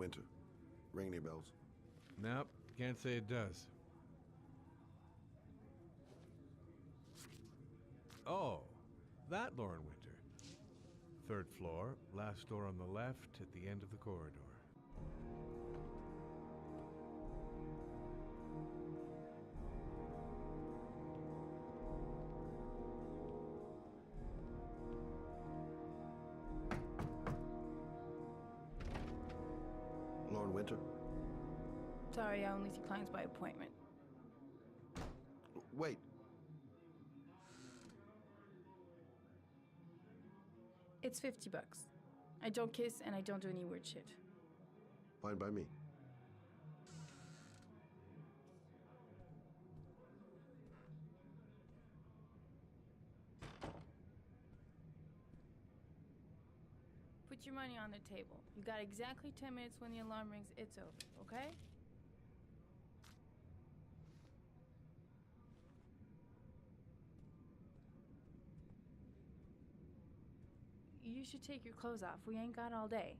Winter. Ring any bells? Nope, can't say it does. Oh, that Lauren Winter. 3rd floor, last door on the left at the end of the corridor. Lauren Winter? Sorry, I only see clients by appointment. Wait. It's $50. I don't kiss and I don't do any weird shit. Fine by me. Put your money on the table. You got exactly 10 minutes. When the alarm rings, it's over, okay? You should take your clothes off. We ain't got all day.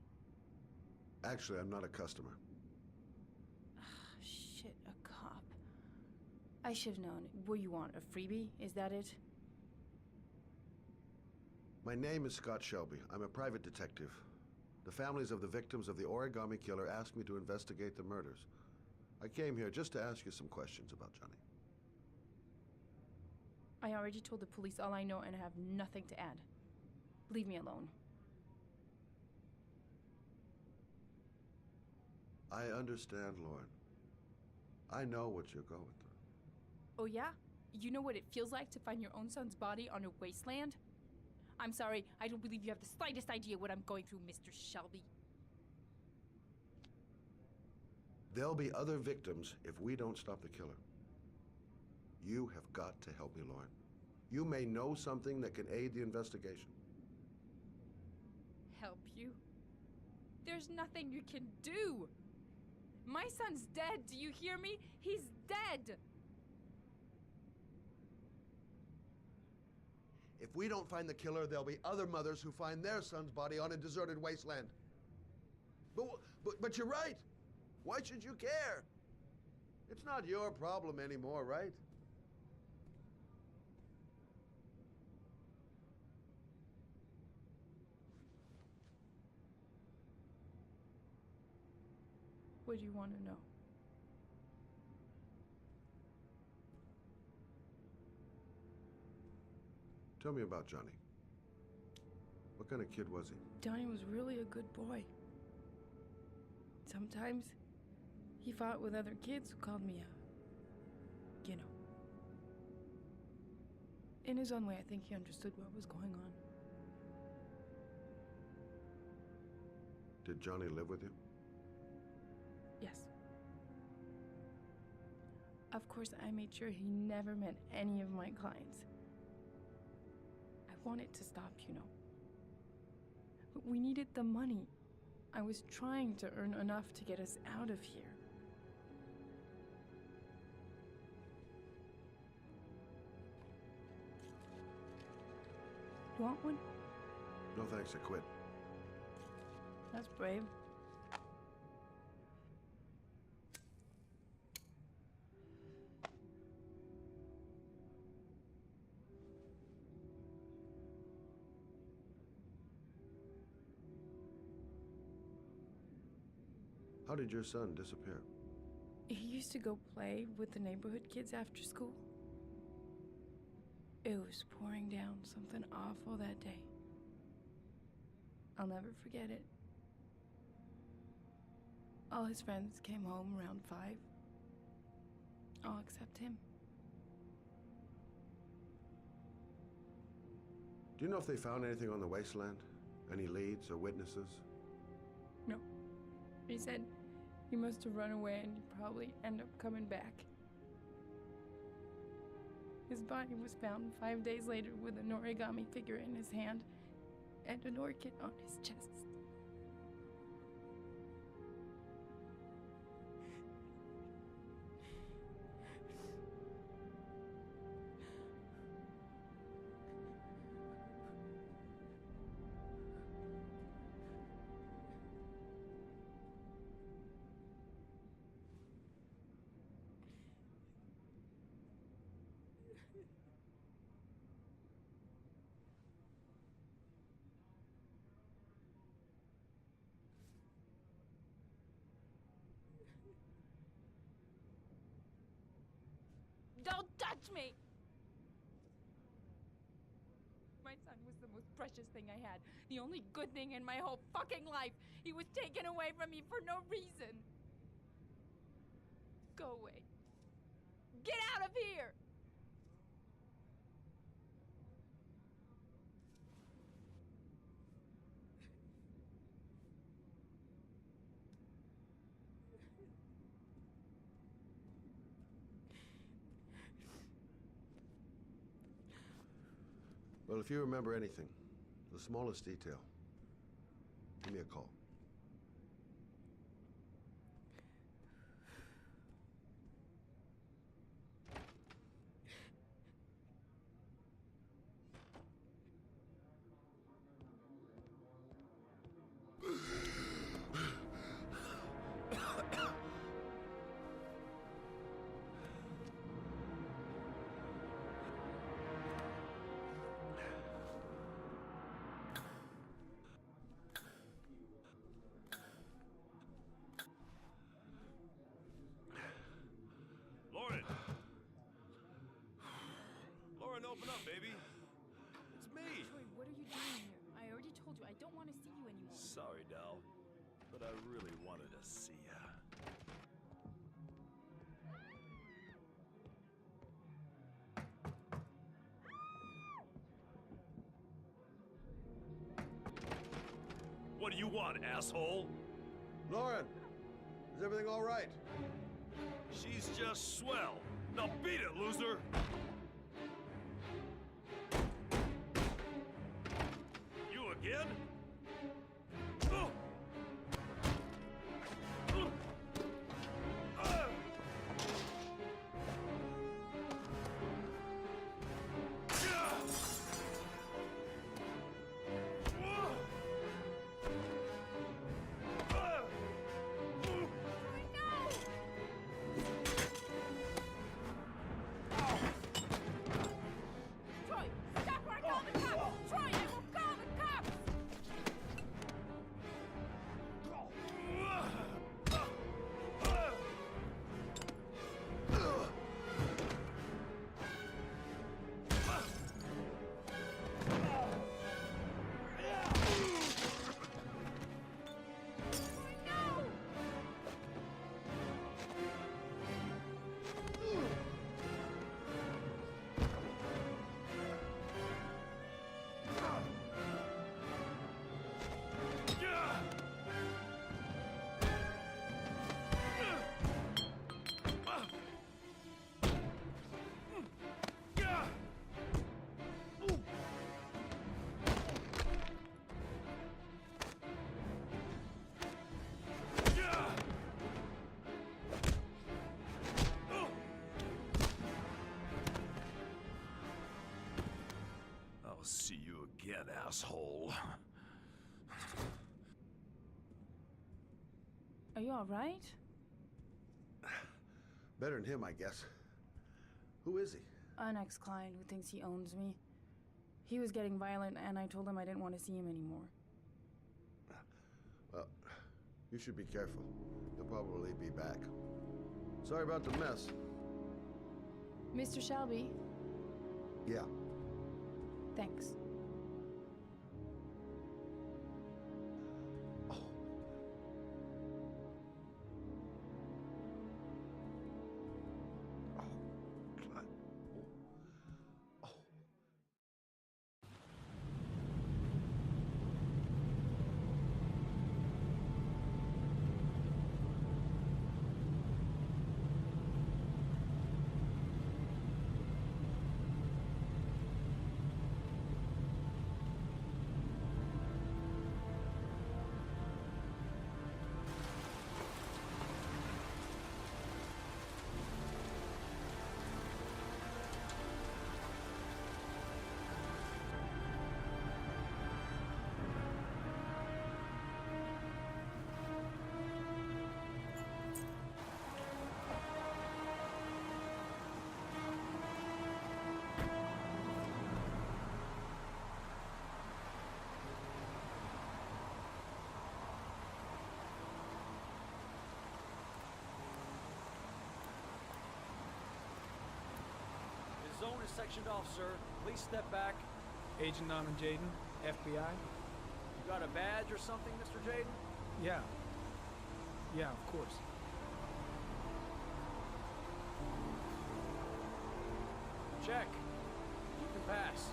Actually, I'm not a customer. Shit, a cop. I should've known. What do you want, a freebie? Is that it? My name is Scott Shelby. I'm a private detective. The families of the victims of the Origami Killer asked me to investigate the murders. I came here just to ask you some questions about Johnny. I already told the police all I know and I have nothing to add. Leave me alone. I understand, Lauren. I know what you're going through. Oh yeah? You know what it feels like to find your own son's body on a wasteland? I'm sorry, I don't believe you have the slightest idea what I'm going through, Mr. Shelby. There'll be other victims if we don't stop the killer. You have got to help me, Lauren. You may know something that can aid the investigation. Help you? There's nothing you can do! My son's dead, do you hear me? He's dead! If we don't find the killer, there'll be other mothers who find their son's body on a deserted wasteland. But you're right. Why should you care? It's not your problem anymore, right? What do you want to know? Tell me about Johnny. What kind of kid was he? Johnny was really a good boy. Sometimes he fought with other kids who called me you know. In his own way, I think he understood what was going on. Did Johnny live with you? Yes. Of course, I made sure he never met any of my clients. I wanted to stop, you know. But we needed the money. I was trying to earn enough to get us out of here. You want one? No thanks, I quit. That's brave. How did your son disappear? He used to go play with the neighborhood kids after school. It was pouring down something awful that day. I'll never forget it. All his friends came home around 5. All except him. Do you know if they found anything on the wasteland? Any leads or witnesses? No. He said he must have run away and he'd probably end up coming back. His body was found 5 days later with an origami figure in his hand and an orchid on his chest. Don't touch me! My son was the most precious thing I had. The only good thing in my whole fucking life. He was taken away from me for no reason. Go away. Get out of here! Well, if you remember anything, the smallest detail, give me a call. Lauren, open up, baby. It's me. Troy, what are you doing here? I already told you I don't want to see you anymore. Sorry, doll, but I really wanted to see ya. What do you want, asshole? Lauren, is everything all right? She's just swell. Now beat it, loser! You again? Troy, stop or I call the cops! Troy, I will call the cops! I'll see you again, asshole. Are you all right? Better than him, I guess. Who is he? An ex-client who thinks he owns me. He was getting violent, and I told him I didn't want to see him anymore. Well, you should be careful. He'll probably be back. Sorry about the mess. Mr. Shelby, Yeah. thanks. Oh. Oh, God. Oh. is sectioned off, sir. Please step back. Agent Norman Jayden, FBI? You got a badge or something, Mr. Jayden? Yeah. Yeah, of course. Check. You can pass.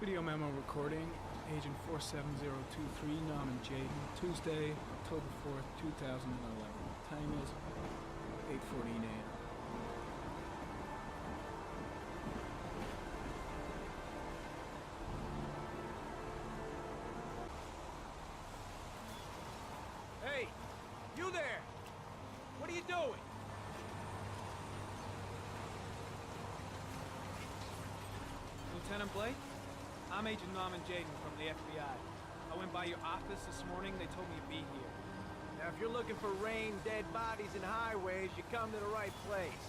Video memo recording, Agent 47023, Norman Jayden, Tuesday, October 4th, 2011. Time is 8:14 a.m. Hey! You there! What are you doing? Lieutenant Blake? I'm Agent Norman Jayden from the FBI. I went by your office this morning. They told me to be here. Now, if you're looking for rain, dead bodies, and highways, you come to the right place.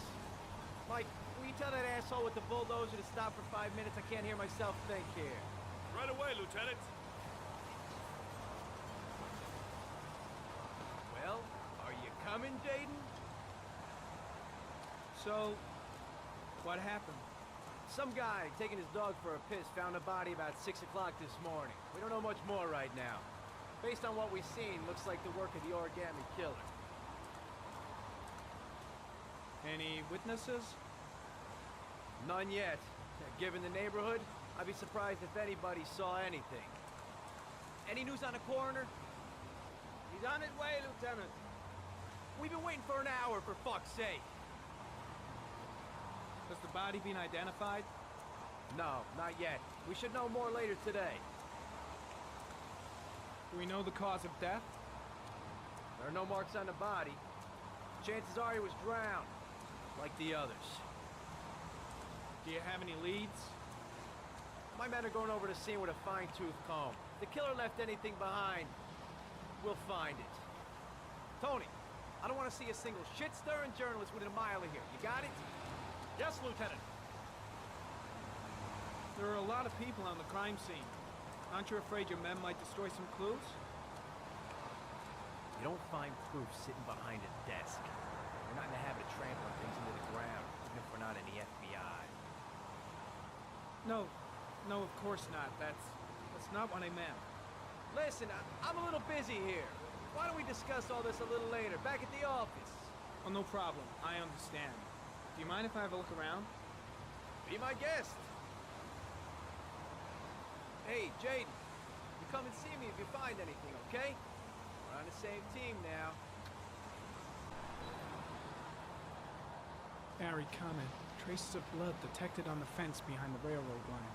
Mike, will you tell that asshole with the bulldozer to stop for 5 minutes? I can't hear myself think here. Right away, Lieutenant. Well, are you coming, Jayden? So, what happened? Some guy taking his dog for a piss found a body about 6 o'clock this morning. We don't know much more right now. Based on what we've seen, looks like the work of the Origami Killer. Any witnesses? None yet. Given the neighborhood, I'd be surprised if anybody saw anything. Any news on the coroner? He's on his way, Lieutenant. We've been waiting for an hour, for fuck's sake. Has the body been identified? No, not yet. We should know more later today. Do we know the cause of death? There are no marks on the body. Chances are he was drowned, like the others. Do you have any leads? My men are going over the scene with a fine-tooth comb. If the killer left anything behind, we'll find it. Tony, I don't want to see a single shit-stirring journalist within a mile of here. You got it? Yes, Lieutenant. There are a lot of people on the crime scene. Aren't you afraid your men might destroy some clues? You don't find proof sitting behind a desk. We're not in the habit of trampling things into the ground, even if we're not in the FBI. No, of course not. That's not what I meant. Listen, I'm a little busy here. Why don't we discuss all this a little later, back at the office? Oh, no problem. I understand. Do you mind if I have a look around? Be my guest. Hey, Jayden, you come and see me if you find anything, okay? We're on the same team now. Barry comment. Traces of blood detected on the fence behind the railroad line.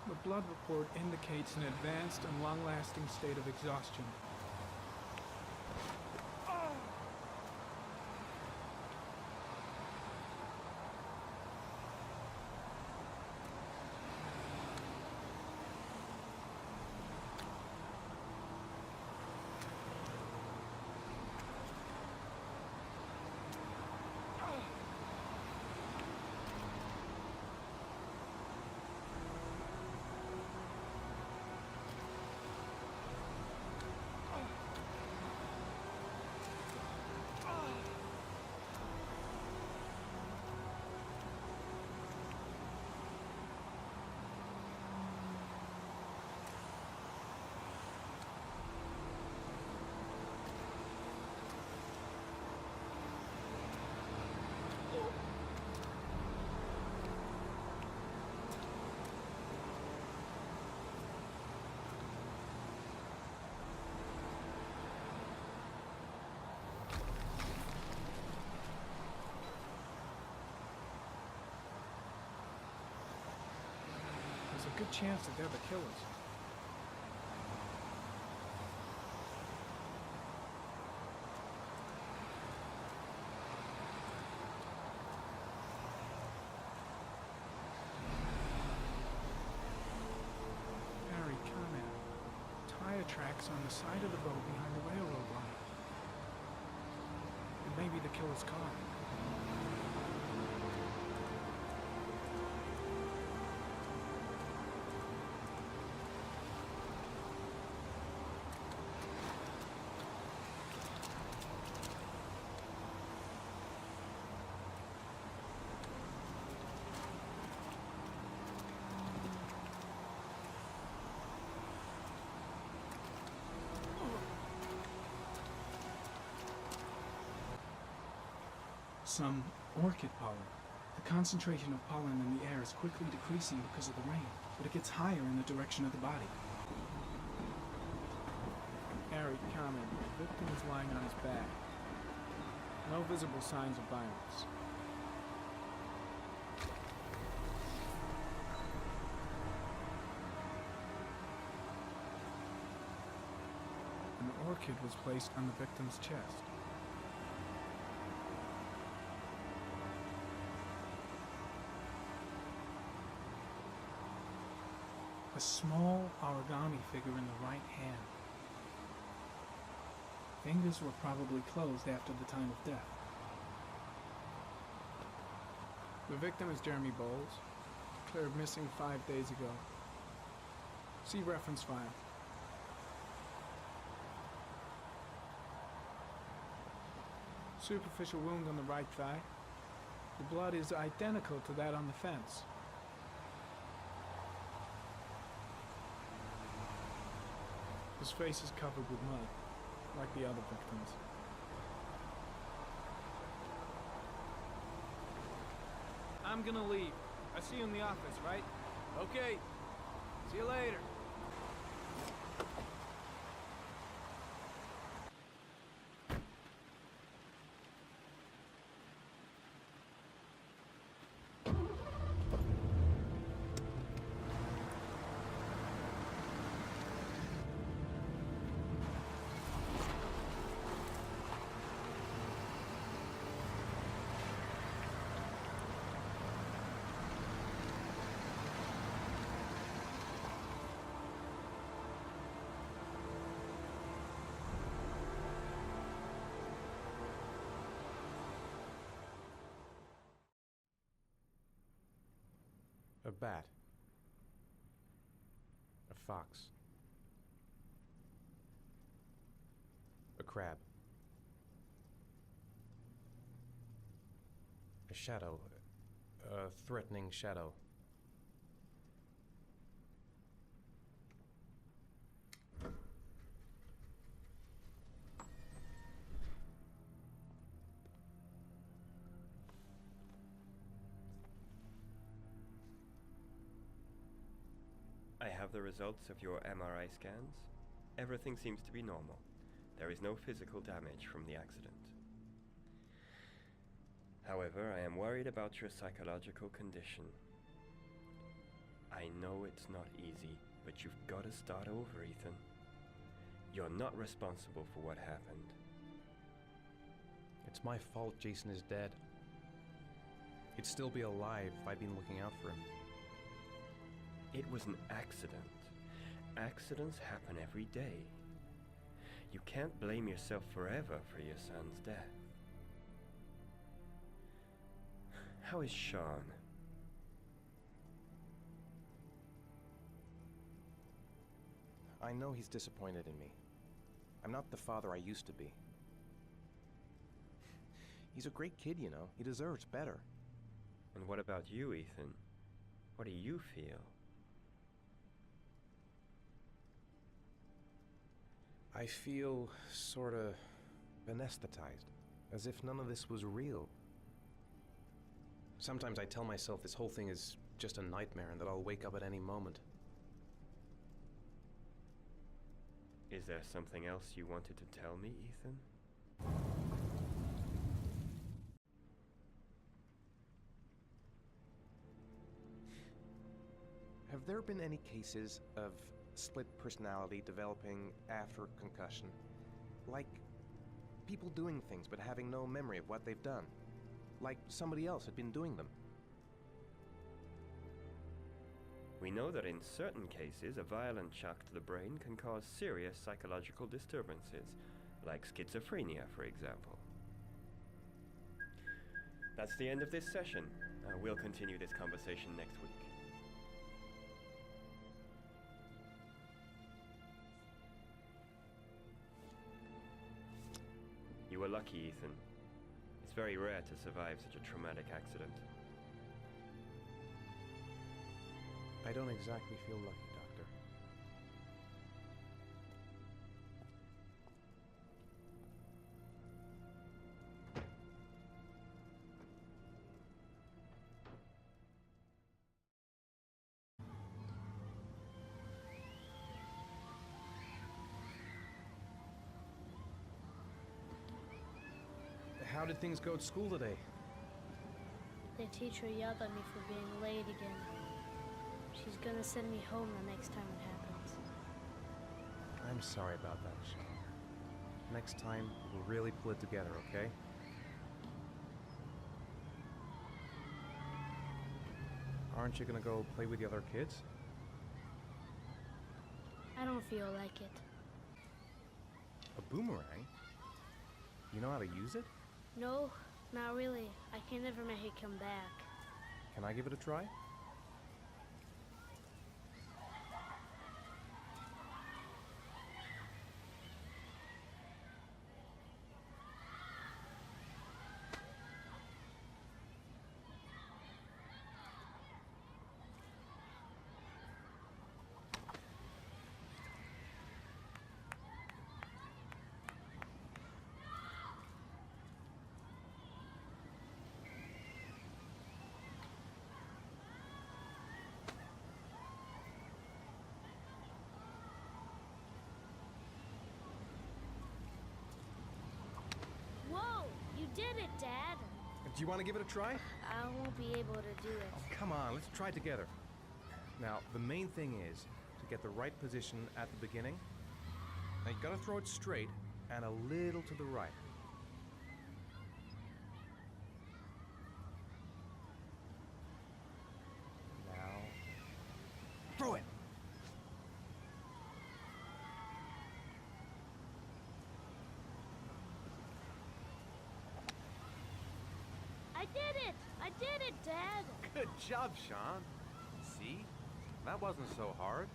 The blood report indicates an advanced and long-lasting state of exhaustion. There's a good chance that they're the killers. Barry comment. Tire tracks on the side of the road behind the the killer's car. Some orchid pollen. The concentration of pollen in the air is quickly decreasing because of the rain, but it gets higher in the direction of the body. Harry comment. The victim is lying on his back. No visible signs of violence. An orchid was placed on the victim's chest. A small origami figure in the right hand. Fingers were probably closed after the time of death. The victim is Jeremy Bowles, declared missing 5 days ago. See reference file. Superficial wound on the right thigh. The blood is identical to that on the fence. His face is covered with mud, like the other victims. I'm gonna leave. I see you in the office, right? Okay. See you later. A bat. A fox. A crab. A shadow. A threatening shadow. I have the results of your MRI scans. Everything seems to be normal. There is no physical damage from the accident. However, I am worried about your psychological condition. I know it's not easy, but you've got to start over, Ethan. You're not responsible for what happened. It's my fault Jason is dead. He'd still be alive if I'd been looking out for him. It was an accident. Accidents happen every day. You can't blame yourself forever for your son's death. How is Sean? I know he's disappointed in me. I'm not the father I used to be. He's a great kid, you know. He deserves better. And what about you, Ethan? What do you feel? I feel sorta anesthetized, as if none of this was real. Sometimes I tell myself this whole thing is just a nightmare and that I'll wake up at any moment. Is there something else you wanted to tell me, Ethan? Have there been any cases of split personality developing after concussion? Like people doing things but having no memory of what they've done? Like somebody else had been doing them? We know that in certain cases, a violent shock to the brain can cause serious psychological disturbances, like schizophrenia, for example. That's the end of this session. We'll continue this conversation next week. You were lucky, Ethan. It's very rare to survive such a traumatic accident. I don't exactly feel lucky, Doctor. How did things go at school today? The teacher yelled at me for being late again. She's gonna send me home the next time it happens. I'm sorry about that, Sean. Next time, we'll really pull it together, okay? Aren't you gonna go play with the other kids? I don't feel like it. A boomerang? You know how to use it? No, not really. I can never make it come back. Can I give it a try? Whoa! You did it, Dad! Do you want to give it a try? I won't be able to do it. Oh, come on, let's try it together. Now, the main thing is to get the right position at the beginning. Now, you gotta throw it straight and a little to the right. Now, throw it! I did it! I did it, Dad! Good job, Sean. See? That wasn't so hard.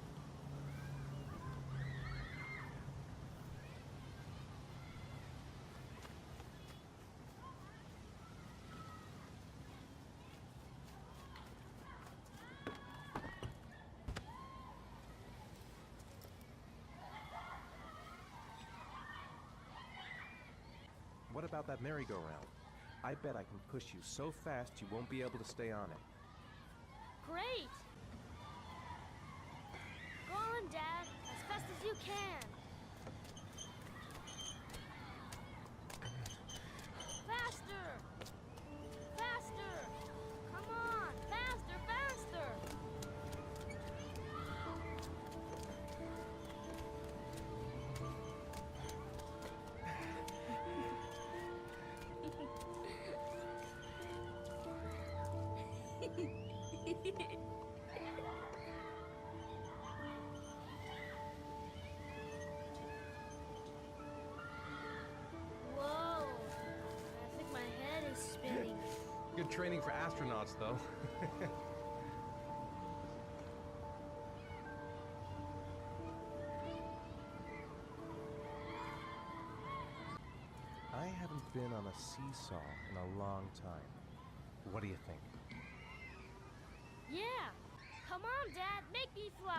What about that merry-go-round? I bet I can push you so fast you won't be able to stay on it. Great! Go on, Dad, as fast as you can. Faster! Faster! Come on! Faster, faster! Whoa! I think my head is spinning. Good training for astronauts, though. I haven't been on a seesaw in a long time. What do you think? Yeah! Come on, Dad, make me fly!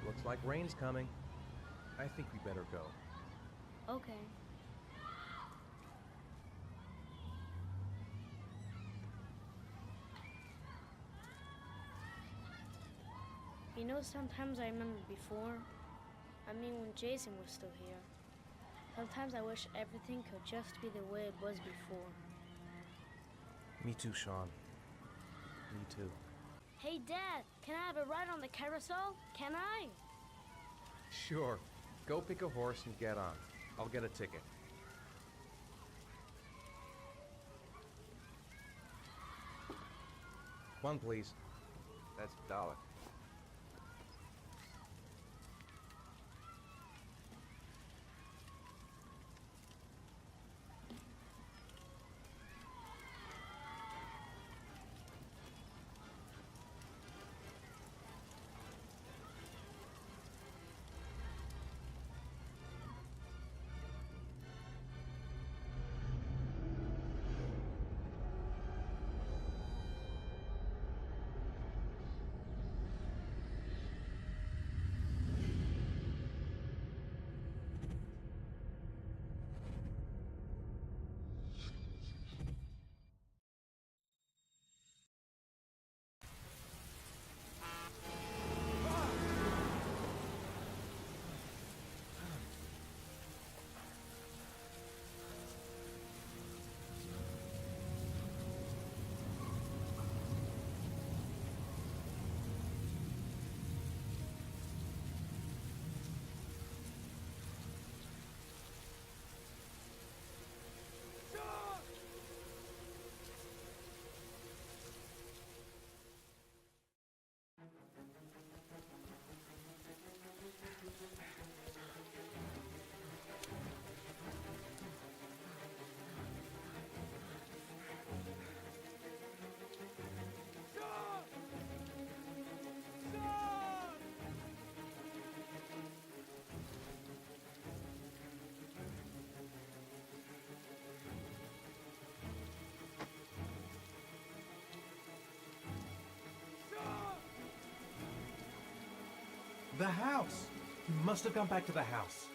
Looks like rain's coming. I think we better go. Okay. You know, sometimes I remember before. I mean, when Jason was still here. Sometimes I wish everything could just be the way it was before. Me too, Sean. Me too. Hey, Dad, can I have a ride on the carousel? Can I? Sure. Go pick a horse and get on. I'll get a ticket. One, please. That's $1. The house! You must have gone back to the house.